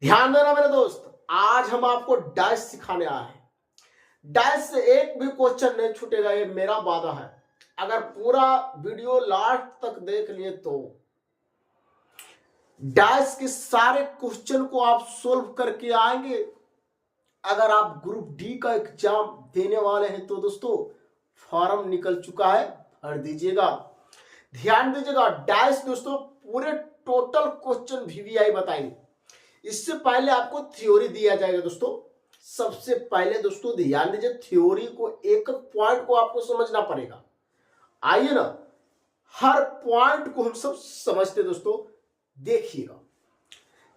ध्यान देना मेरे दोस्त, आज हम आपको डाइस सिखाने आए हैं। डाइस से एक भी क्वेश्चन नहीं छूटेगा, ये मेरा वादा है। अगर पूरा वीडियो लास्ट तक देख लिए तो डाइस के सारे क्वेश्चन को आप सोल्व करके आएंगे। अगर आप ग्रुप डी का एग्जाम देने वाले हैं तो दोस्तों फॉर्म निकल चुका है, भर दीजिएगा। ध्यान दीजिएगा, डाइस दोस्तों पूरे टोटल क्वेश्चन वीवीआई बताएंगे। इससे पहले आपको थ्योरी दिया जाएगा दोस्तों। सबसे पहले दोस्तों ध्यान दीजिए, थ्योरी को एक पॉइंट को आपको समझना पड़ेगा। आइए ना, हर पॉइंट को हम सब समझते दोस्तों, देखिएगा।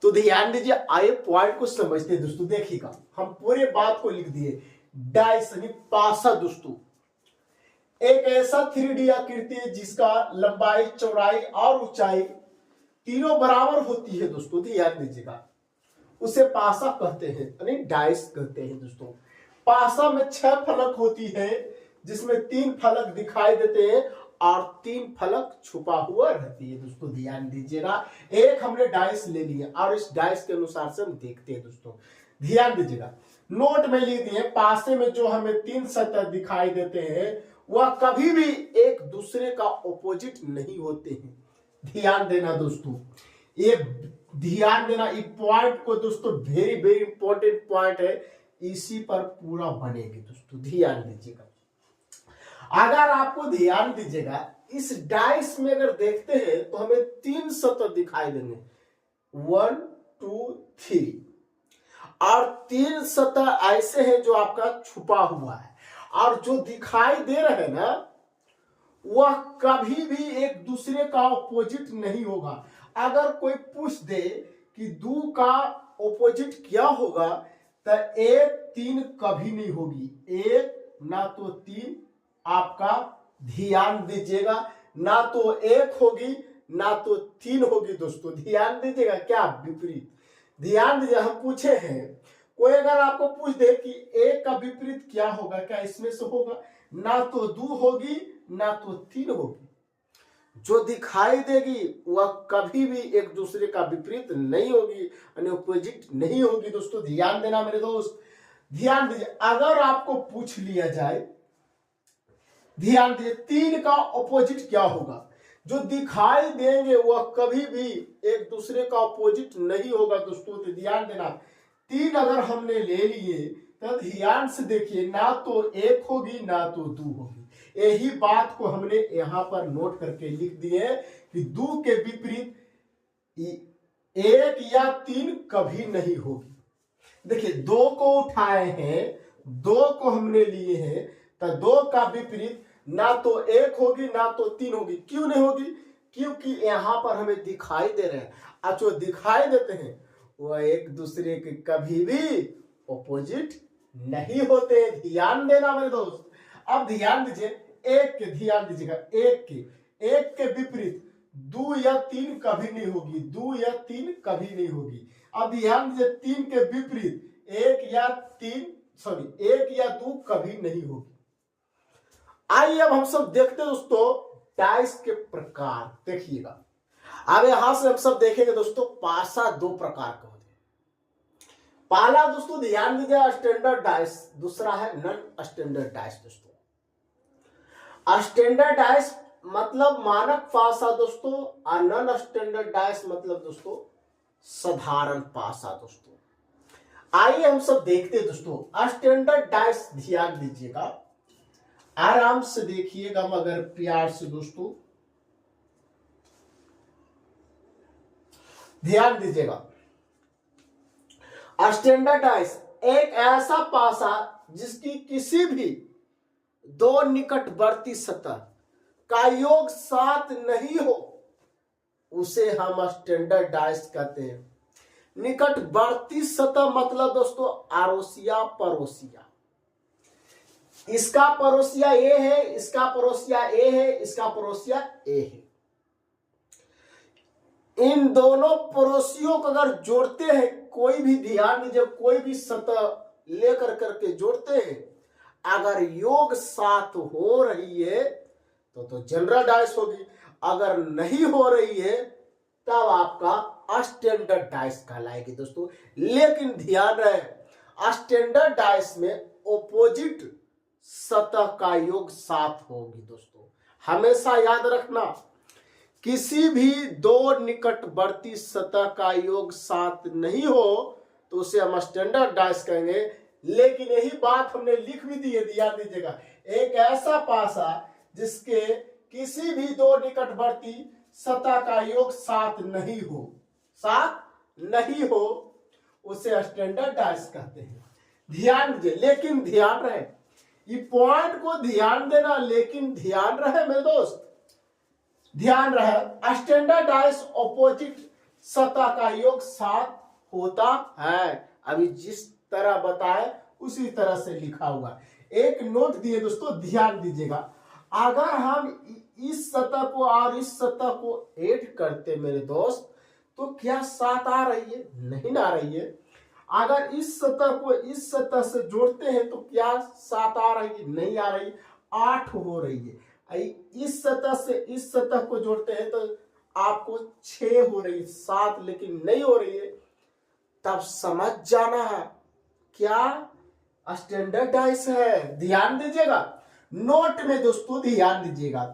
तो ध्यान दीजिए, आइए पॉइंट को समझते दोस्तों, देखिएगा। हम पूरे बात को लिख दिए। डाइस यानी पासा दोस्तों एक ऐसा 3D आकृति है जिसका लंबाई, चौड़ाई और ऊंचाई तीनों बराबर होती है दोस्तों। ध्यान दीजिएगा, उसे पासा कहते हैं यानी डाइस कहते हैं दोस्तों। पासा में 6 फलक होती है जिसमें 3 फलक दिखाई देते हैं और 3 फलक छुपा हुआ रहती है दोस्तों। ध्यान दीजिएगा, एक हमने डाइस ले लिया और इस डाइस के अनुसार से हम देखते हैं दोस्तों। ध्यान दीजिएगा, नोट में लिख दिए, पासे में जो हमें 3 सतह दिखाई देते हैं वह कभी भी एक दूसरे का ऑपोजिट नहीं होते हैं। ध्यान देना दोस्तों, ये ध्यान देना, इस पॉइंट को दोस्तों वेरी वेरी इंपॉर्टेंट पॉइंट है, इसी पर पूरा बनेगी दोस्तों। ध्यान दीजिएगा, अगर आपको ध्यान दीजिएगा, इस डाइस में अगर देखते हैं तो हमें 3 सतह दिखाई देंगे, 1 2 3, और 3 सतह ऐसे हैं जो आपका छुपा हुआ है, और जो दिखाई दे रहे हैं ना वह कभी भी एक दूसरे का ऑपोजिट नहीं होगा। अगर कोई पूछ दे कि 2 का ऑपोजिट क्या होगा तो 1 3 कभी नहीं होगी, 1 ना तो 3 आपका। ध्यान दीजिएगा, ना तो 1 होगी ना तो 3 होगी दोस्तों। ध्यान दीजिएगा, क्या विपरीत। ध्यान दीजिए, हम पूछे हैं, कोई अगर आपको पूछ दे कि 1 का विपरीत क्या होगा, क्या इसमें से होगा? ना तो 2 होगी ना तो 3 होगी। जो दिखाई देगी वह कभी भी एक दूसरे का विपरीत नहीं होगी, यानी ऑपोजिट नहीं होगी दोस्तों। ध्यान देना मेरे दोस्त, ध्यान दीजिए, अगर आपको पूछ लिया जाए, ध्यान दीजिए, 3 का ऑपोजिट क्या होगा, जो दिखाई देंगे वह कभी भी एक दूसरे का ऑपोजिट नहीं होगा दोस्तों। तो ध्यान देना, 3 अगर हमने ले लिए तो ध्यान से देखिए, ना तो 1 होगी ना तो 2 होगी। यही बात को हमने यहां पर नोट करके लिख दिए कि 2 के विपरीत 1 या 3 कभी नहीं होगी। देखिए, 2 को उठाए हैं, 2 को हमने लिए हैं, तो 2 का विपरीत ना तो 1 होगी ना तो 3 होगी। क्यों नहीं होगी? क्योंकि यहां पर हमें दिखाई दे रहे हैं, और जो दिखाई देते हैं वह एक दूसरे के कभी भी ऑपोजिट नहीं होते। ध्यान देना मेरे दोस्त। अब ध्यान दीजिए, ध्यान दीजिएगा, एक के विपरीत 2 या 3 कभी नहीं होगी, 2 या 3 कभी नहीं होगी। अब ध्यान दीजिए, 3 के विपरीत 1 या 2 कभी नहीं होगी। आइए अब हम सब देखते हैं दोस्तों डाइस के प्रकार। देखिएगा, अब यहां से हम सब देखेंगे दोस्तों, पासा 2 प्रकार का होते हैं। पहला दोस्तों ध्यान दीजिए, स्टैंडर्ड डाइस, दूसरा है नॉन स्टैंडर्ड डाइस दोस्तों। स्टैंडर्ड डाइस मतलब मानक पासा दोस्तों, और नॉन स्टैंडर्ड डाइस मतलब दोस्तों साधारण पासा दोस्तों। आइए हम सब देखते हैं दोस्तों स्टैंडर्ड डाइस। ध्यान दीजिएगा, आराम से देखिएगा मगर प्यार से दोस्तों, ध्यान दीजिएगा। स्टैंडर्ड डाइस एक ऐसा पासा जिसकी किसी भी 2 निकटवर्ती सतह का योग 7 नहीं हो, उसे हम स्टैंडर्ड डाइस कहते हैं। निकटवर्ती सतह मतलब दोस्तों आरोसिया पड़ोसिया। इसका पड़ोसिया ए है, इसका पड़ोसिया ए है, इसका पड़ोसिया ए है। इन दोनों पड़ोसियों को अगर जोड़ते हैं, कोई भी, ध्यान दीजिए, कोई भी सतह लेकर करके जोड़ते हैं, अगर योग 7 हो रही है तो जनरल डाइस होगी, अगर नहीं हो रही है तब आपका स्टैंडर्ड डाइस कहलाएगी दोस्तों। लेकिन ध्यान रहे स्टैंडर्ड डाइस में ऑपोजिट सतह का योग 7 होगी दोस्तों। हमेशा याद रखना किसी भी दो निकटवर्ती सतह का योग 7 नहीं हो तो उसे हम स्टैंडर्ड डाइस कहेंगे। लेकिन यही बात हमने लिख भी दी है, ध्यान दीजिएगा। एक ऐसा पासा जिसके किसी भी दो निकटवर्ती सतह का योग 7 नहीं हो, 7 नहीं हो, उसे स्टैंडर्ड डाइस कहते हैं। ध्यान दीजिए, लेकिन ध्यान रहे ये पॉइंट को ध्यान देना, लेकिन ध्यान रहे मेरे दोस्त, ध्यान रहे स्टैंडर्ड डाइस ऑपोजिट सतह का योग 7 होता है। अभी जिस तरह बताए उसी तरह से लिखा हुआ। एक नोट दिए दोस्तों, ध्यान दीजिएगा। अगर हम इस सतह को और इस सतह को ऐड करते मेरे दोस्त तो क्या 7 आ रही है? नहीं आ रही है। अगर इस सतह को इस सतह से जोड़ते हैं तो क्या 7 आ रही है? नहीं आ रही, 8 हो रही है। इस सतह से इस सतह को जोड़ते हैं तो आपको 6 हो रही है, 7 लेकिन नहीं हो रही है। तब समझ जाना है क्या स्टैंडर्ड डाइस है। ध्यान दीजिएगा, नोट में दोस्तों ध्यान दीजिएगा।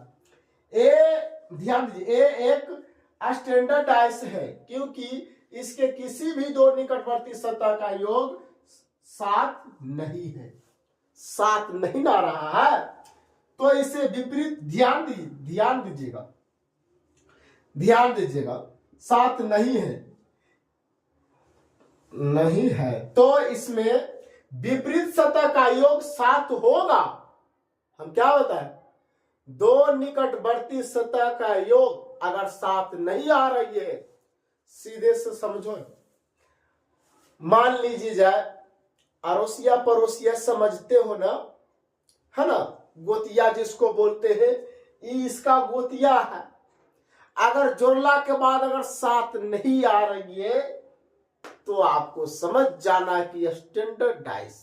ध्यान दीजिए, एक स्टैंडर्ड डाइस है क्योंकि इसके किसी भी दो निकटवर्ती सतह का योग 7 नहीं है, 7 नहीं आ रहा है। तो इसे विपरीत ध्यान दीजिएगा, ध्यान दीजिएगा, 7 नहीं है, नहीं है तो इसमें विपरीत सतह का योग 7 होगा। हम क्या होता है, दो निकटवर्ती सतह का योग अगर 7 नहीं आ रही है, सीधे से समझो, मान लीजिए जाए अड़ोसिया पड़ोसिया समझते हो ना, है ना, गोतिया जिसको बोलते हैं, इसका गोतिया है। अगर जोड़ला के बाद अगर 7 नहीं आ रही है तो आपको समझ जाना कि स्टैंडर्ड डाइस।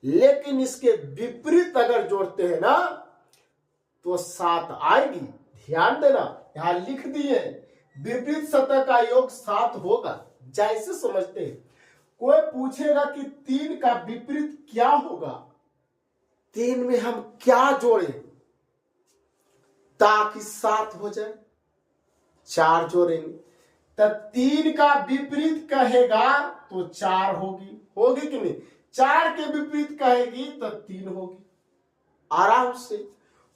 लेकिन इसके विपरीत अगर जोड़ते हैं ना तो 7 आएगी। ध्यान देना, यहां लिख दिए विपरीत सतह का योग 7 होगा। जैसे समझते हैं, कोई पूछेगा कि 3 का विपरीत क्या होगा, 3 में हम क्या जोड़े ताकि 7 हो जाए, 4 जोड़ेंगे। तब 3 का विपरीत कहेगा तो 4 होगी, होगी कि नहीं? 4 के विपरीत कहेगी तो 3 होगी, आराम से।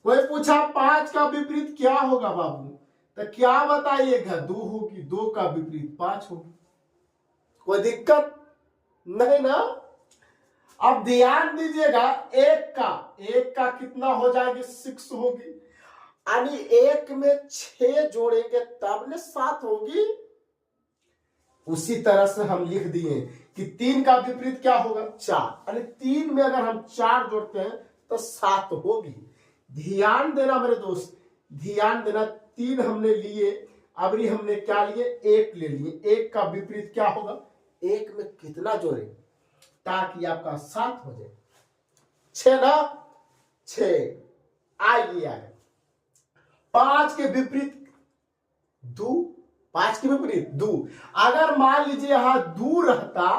कोई पूछा 5 का विपरीत क्या होगा बाबू, तो क्या बताइएगा? 2 होगी, 2 का विपरीत 5 होगी। कोई दिक्कत नहीं ना। अब ध्यान दीजिएगा, 1 का कितना हो जाएगी? 6 होगी, यानी 1 में 6 जोड़ेंगे तब ने 7 होगी। उसी तरह से हम लिख दिए कि 3 का विपरीत क्या होगा? 4, यानी 3 में अगर हम 4 जोड़ते हैं तो 7 होगी। ध्यान देना मेरे दोस्त, ध्यान देना। 3 हमने लिए, अबरी हमने क्या लिए? 1 ले लिए। 1 का विपरीत क्या होगा? 1 में कितना जोड़े ताकि आपका 7 हो जाए? 6 ना, 6 आइए। 5 के विपरीत 2, 5 के विपरीत 2। अगर मान लीजिए यहां 2 रहता,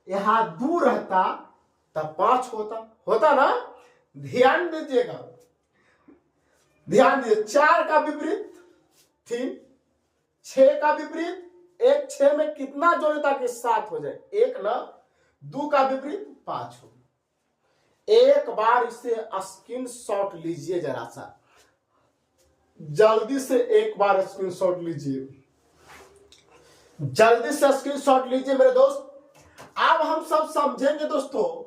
यहां 2 रहता तब 5 होता ना। ध्यान दीजिएगा, ध्यान दीजिए। 4 का विपरीत 3, 6 का विपरीत 1, 6 में कितना जोड़े ताकि 7 हो जाए? 1 ना, 2 का विपरीत 5 हो। एक बार इसे स्क्रीनशॉट लीजिए, जरा सा जल्दी से एक बार स्क्रीनशॉट लीजिए, जल्दी से स्क्रीनशॉट लीजिए मेरे दोस्त। अब हम सब समझेंगे दोस्तों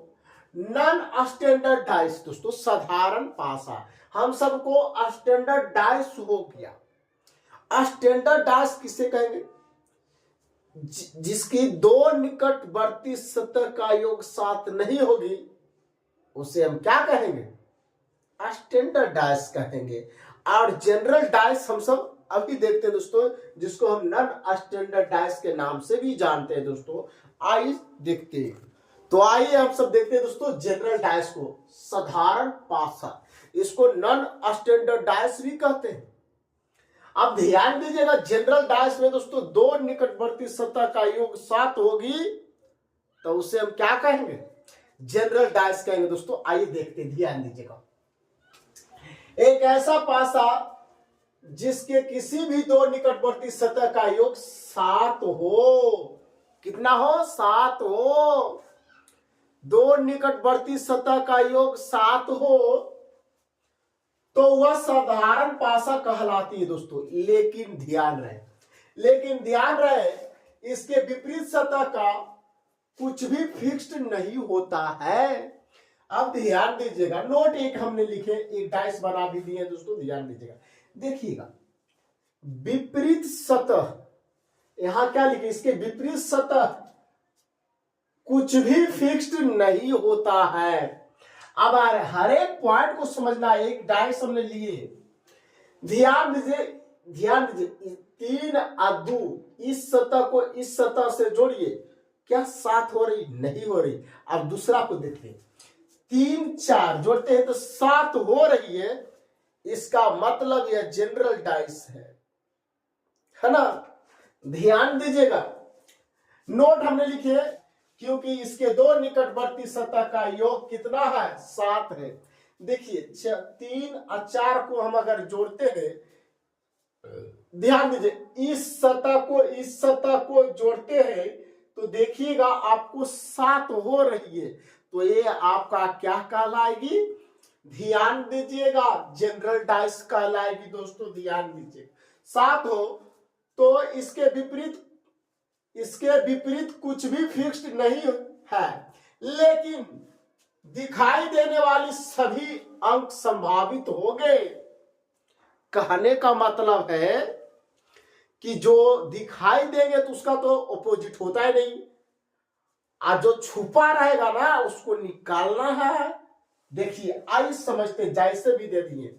नॉन स्टैंडर्ड डाइस। दोस्तों साधारण पासा, हम सबको स्टैंडर्ड डाइस हो गया। स्टैंडर्ड डाइस किसे कहेंगे? जिसकी दो निकटवर्ती सतह का योग 7 नहीं होगी, उसे हम क्या कहेंगे? स्टैंडर्ड डाइस कहेंगे। और जनरल डाइस हम सब अभी देखते हैं दोस्तों, जिसको हम नॉन स्टैंडर्ड डाइस के नाम से भी जानते हैं दोस्तों। आइए देखते हैं। तो आइए हम सब देखते हैं दोस्तों जनरल डाइस को, साधारण पासा। इसको नॉन स्टैंडर्ड डाइस भी कहते हैं। अब ध्यान दीजिएगा, जनरल डायस में दोस्तों दो निकटवर्ती सतह का योग 7 होगी तो उसे हम क्या कहेंगे, जनरल डायस कहेंगे दोस्तों। आइए देखते हैं, ध्यान दीजिएगा। एक ऐसा पासा जिसके किसी भी दो निकटवर्ती सतह का योग 7 हो, कितना हो, 7 हो, दो निकटवर्ती सतह का योग 7 हो तो वह साधारण पासा कहलाती है दोस्तों। लेकिन ध्यान रहे इसके विपरीत सतह का कुछ भी फिक्स्ड नहीं होता है। अब ध्यान दीजिएगा, नोट एक हमने लिखे, एक डाइस बना भी दिए दोस्तों, ध्यान दीजिएगा। देखिएगा, विपरीत सतह, यहां क्या लिखे, इसके विपरीत सतह कुछ भी फिक्स्ड नहीं होता है। अब हर एक पॉइंट को समझना, एक डाइस हमने लिए, ध्यान दीजिए 3 और 2, इस सतह को इस सतह से जोड़िए, क्या 7 हो रही, नहीं हो रही। अब दूसरा को देखते हैं, 3 4 जोड़ते हैं तो 7 हो रही है, इसका मतलब यह जनरल डाइस है ना। ध्यान दीजिएगा, नोट हमने लिखे, क्योंकि इसके दो निकटवर्ती सतह का योग कितना है, 7 है। देखिए 3 और 4 को हम अगर जोड़ते हैं, ध्यान दीजिए, इस सतह को जोड़ते हैं तो देखिएगा आपको 7 हो रही है, तो ये आपका क्या कहलाएगी, ध्यान दीजिएगा, जनरल डाइस कहलाएगी दोस्तों। ध्यान दीजिए, 7 हो तो इसके विपरीत कुछ भी फिक्स्ड नहीं है, लेकिन दिखाई देने वाली सभी अंक संभावित हो गए। कहने का मतलब है कि जो दिखाई देंगे तो उसका तो ऑपोजिट होता ही नहीं, और जो छुपा रहेगा ना उसको निकालना है। देखिए आइए समझते, जैसे भी दे दिए,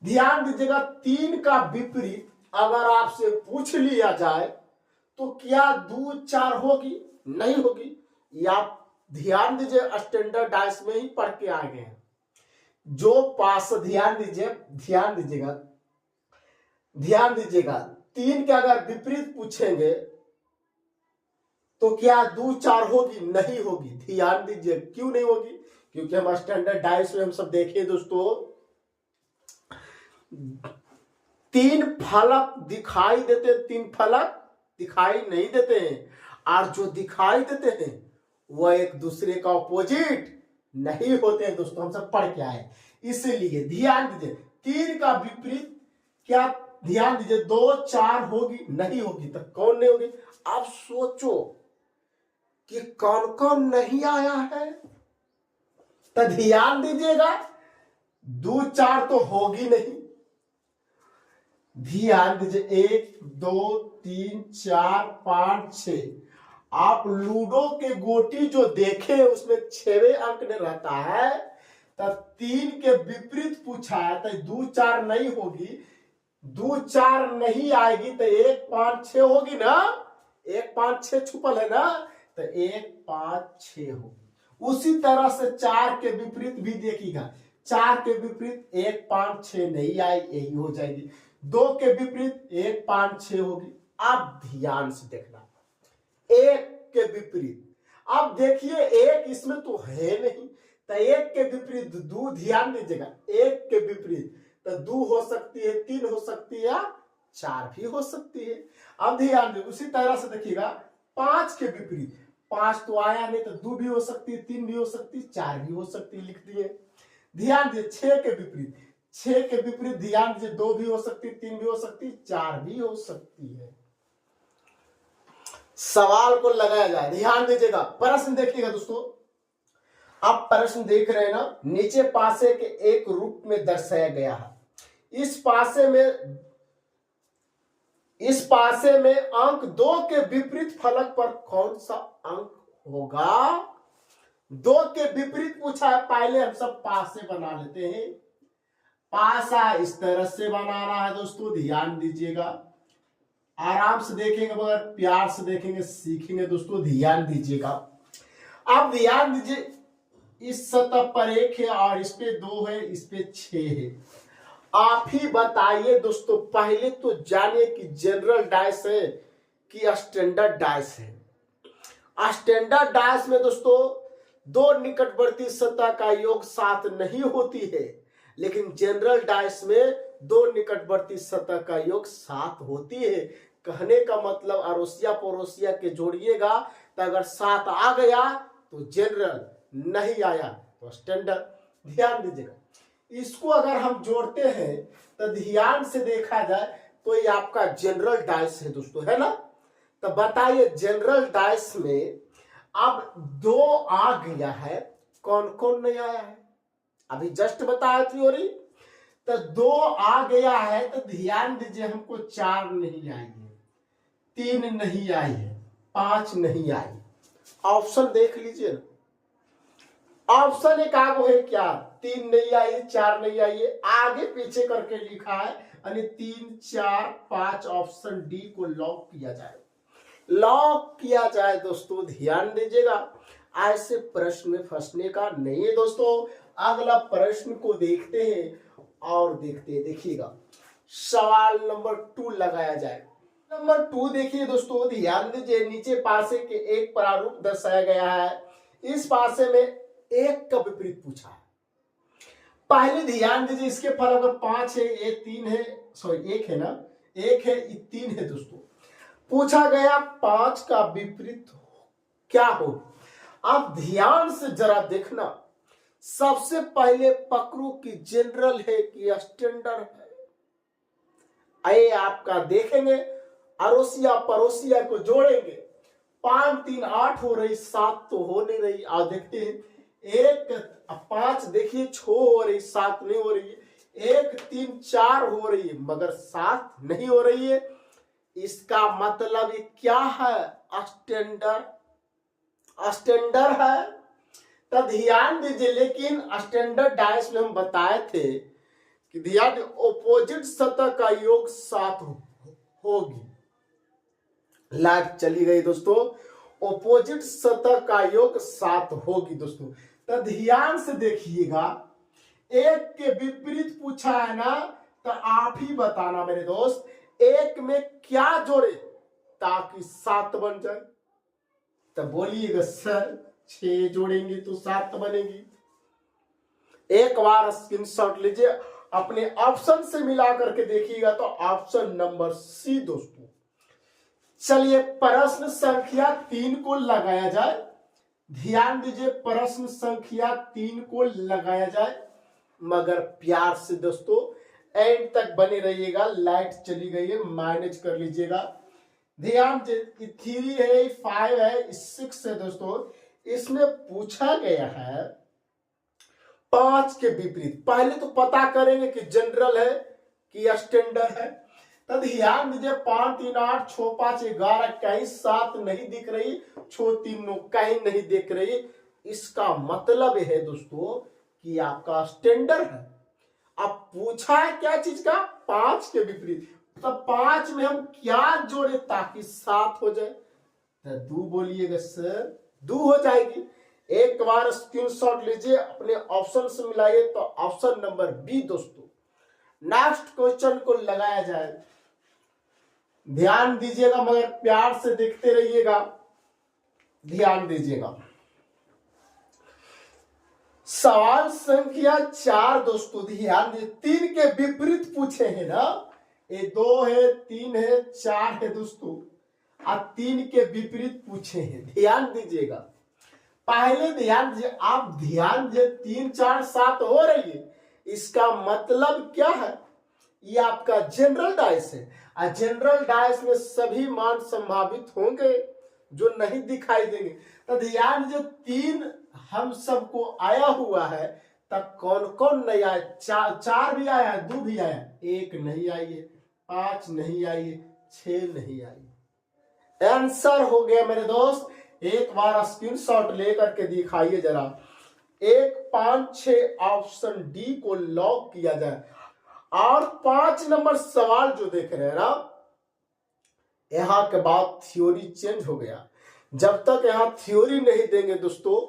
ध्यान दीजिएगा, 3 का विपरीत अगर आपसे पूछ लिया जाए तो क्या 2 4 होगी, नहीं होगी। या ध्यान दीजिए, स्टैंडर्ड डाइस में ही पढ़ के आ गए हैं, जो पास, ध्यान दीजिएगा 3 के अगर विपरीत पूछेंगे तो क्या 2 4 होगी, नहीं होगी। ध्यान दीजिए, क्यों नहीं होगी, क्योंकि हम स्टैंडर्ड डाइस में हम सब देखे दोस्तों, 3 फलक दिखाई देते, 3 फलक दिखाई नहीं देते हैं, और जो दिखाई देते हैं वह एक दूसरे का ऑपोजिट नहीं होते हैं दोस्तों, हम सब पढ़ के आए। इसलिए ध्यान दीजिए, 3 का विपरीत क्या, ध्यान दीजिए, 2 4 होगी, नहीं होगी, तो कौन नहीं होगी। आप सोचो कि कौन कौन नहीं आया है, तो ध्यान दीजिएगा, 2 4 तो होगी नहीं। ध्यान दीजिए, 1 2 3 4 5 6, आप लूडो के गोटी जो देखे उसमें 6वें अंक में रहता है, तब 3 के विपरीत पूछा है तो 2 4 नहीं होगी, 2 4 नहीं आएगी तो 1 5 6 होगी ना, 1 5 6 छुपल है ना, तो 1 5 6 होगी। उसी तरह से 4 के विपरीत भी देखिएगा, 4 के विपरीत 1 5 6 नहीं आई, यही हो जाएगी। 2 के विपरीत 1 5 6 होगी। आप ध्यान से देखना, 1 के विपरीत, अब देखिए 1 इसमें तो है नहीं, तो 1 के विपरीत 2, ध्यान दीजिएगा, 1 के विपरीत तो 2 हो सकती है, 3 हो सकती है, 4 भी हो सकती है। अब ध्यान दीजिए, उसी तरह से देखिएगा 5 के विपरीत, 5 तो आया नहीं, तो 2 भी हो सकती है, 3 भी हो सकती है, 4 भी हो सकती है, लिख दिए। ध्यान दीजिए, 6 के विपरीत, 6 के विपरीत ध्यान दीजिए, 2 भी हो सकती है, 3 भी हो सकती है, 4 भी हो सकती है। सवाल को लगाया जाए, ध्यान दीजिएगा, प्रश्न देखिएगा दोस्तों, आप प्रश्न देख रहे हैं ना, नीचे पासे के एक रूप में दर्शाया गया है। इस पासे में अंक 2 के विपरीत फलक पर कौन सा अंक होगा। 2 के विपरीत पूछा है, पहले हम सब पासे बना लेते हैं। पासा इस तरह से बनाना है दोस्तों, ध्यान दीजिएगा, आराम से देखेंगे मगर प्यार से देखेंगे, सीखेंगे दोस्तों, ध्यान दीजिएगा। अब ध्यान दीजिए, इस सतह पर 1 है और इस पे 2 है, इस पे 6 है। आप ही बताइए दोस्तों, पहले तो जानिए कि जनरल डाइस है कि स्टैंडर्ड डाइस है। स्टैंडर्ड डाइस में दोस्तों दो निकटवर्ती सतह का योग साथ नहीं होती है, लेकिन जनरल डाइस में दो निकटवर्ती सतह का योग साथ होती है। कहने का मतलब अड़ोसिया पड़ोसिया के जोड़िएगा तो अगर साथ आ गया तो जनरल, नहीं आया तो स्टैंडर्ड। ध्यान दीजिएगा, इसको अगर हम जोड़ते हैं तो ध्यान से देखा जाए तो ये आपका जनरल डाइस है दोस्तों, है ना। तो बताइए जनरल डाइस में अब दो आ गया है, कौन कौन नहीं आया है? अभी जस्ट बताया थ्योरी, तो दो आ गया है तो ध्यान दीजिए, हमको 4 नहीं आई है, 3 नहीं आई है, 5 नहीं आई। ऑप्शन देख लीजिए, ऑप्शन एक आगो है क्या, 3 नहीं आई, 4 नहीं आई है, आगे पीछे करके लिखा है, यानी 3, 4, 5 ऑप्शन डी को लॉक किया जाए। लॉक किया जाए दोस्तों, ध्यान दीजिएगा, ऐसे प्रश्न में फंसने का नहीं है दोस्तों। अगला प्रश्न को देखते हैं और देखते हैं, देखिएगा सवाल नंबर 2 लगाया जाए। नंबर 2 देखिए दोस्तों, ध्यान दीजिए, नीचे पासे के एक प्रारूप दर्शाया गया है, इस पासे में एक का विपरीत पूछा है। पहले ध्यान दीजिए, इसके फल अगर 5 है, ये 3 है, सॉरी 1 है ना, 1 है, ये 3 है दोस्तों। पूछा गया 5 का विपरीत क्या हो। आप ध्यान से जरा देखना, सबसे पहले पकड़ो कि जनरल है कि स्टैंडर्ड है। आइए आपका देखेंगे, अड़ोसिया पड़ोसिया को जोड़ेंगे, 5, 3, 8 हो रही, 7 तो हो नहीं रही। आप देखते हैं 1, 5 देखिए 6 हो रही, 7 नहीं हो रही है, 1, 3, 4 हो रही है, मगर 7 नहीं हो रही है। इसका मतलब ये क्या है, स्टैंडर्ड, स्टैंडर्ड है। तो ध्यान दीजिए, लेकिन स्टैंडर्ड डाइस में हम बताए थे कि ध्यान, ऑपोजिट सतह का योग 7 होगी। लाइट चली गई दोस्तों, ऑपोजिट सतह का योग 7 होगी दोस्तों। तो ध्यान से देखिएगा, एक के विपरीत पूछा है ना, तो आप ही बताना मेरे दोस्त, एक में क्या जोड़े ताकि 7 बन जाए। तो बोलिएगा सर 6 जोड़ेंगे तो 7 बनेगी। एक बार स्क्रीनशॉट लीजिए, अपने ऑप्शन से मिला करके देखिएगा, तो ऑप्शन नंबर सी दोस्तों। चलिए प्रश्न संख्या 3 को लगाया जाए। ध्यान दीजिए, प्रश्न संख्या 3 को लगाया जाए, मगर प्यार से दोस्तों एंड तक बने रहिएगा। लाइट चली गई है, मैनेज कर लीजिएगा। ध्यान दीजिए, 3 है, 5 है, 6 है दोस्तों। इसमें पूछा गया है 5 के विपरीत। पहले तो पता करेंगे कि जनरल है कि स्टैंडर्ड है। तो ध्यान दीजिए, 5, 3, 8, 6, 5, 11, कहीं 7 नहीं दिख रही, 6, 3, 9 कहीं नहीं दिख रही। इसका मतलब है दोस्तों कि आपका स्टैंडर्ड है। अब पूछा है क्या चीज का, 5 के विपरीत। तो 5 में हम क्या जोड़े ताकि 7 हो जाए। तो 2 बोलिएगा सर, 2 हो जाएगी। एक बार स्क्रीनशॉट लीजिए, अपने ऑप्शन से मिलाइए, तो ऑप्शन नंबर बी दोस्तों। नेक्स्ट क्वेश्चन को लगाया जाए, ध्यान दीजिएगा, मगर प्यार से देखते रहिएगा। ध्यान दीजिएगा, सवाल संख्या 4 दोस्तों। ध्यान दीजिए, 3 के विपरीत पूछे हैं ना, ये 2 है, 3 है, 4 है दोस्तों। अब 3 के विपरीत पूछे हैं, ध्यान दीजिएगा। पहले ध्यान दीजिए, आप ध्यान दीजिए, 3, 4, 7 हो रही है, इसका मतलब क्या है, ये आपका जनरल डाइस है। और जनरल डाइस में सभी मान संभावित होंगे जो नहीं दिखाई देंगे। तो ध्यान दीजिए, 3 हम सबको आया हुआ है, तब कौन कौन नहीं आया, 4 भी आया है, 2 भी आया, 1 नहीं आई है, 5 नहीं आई है, 6 नहीं आई। आंसर हो गया मेरे दोस्त। एक बार स्क्रीनशॉट लेकर के दिखाइए जरा, 1, 5, 6 ऑप्शन डी को लॉक किया जाए। और 5 नंबर सवाल जो देख रहे हैं ना, यहां के बाद थ्योरी चेंज हो गया। जब तक यहां थ्योरी नहीं देंगे दोस्तों,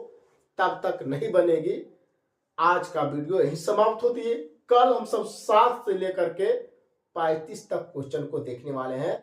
तब तक नहीं बनेगी। आज का वीडियो यही समाप्त होती है। कल हम सब 7 से लेकर के 35 तक क्वेश्चन को देखने वाले हैं।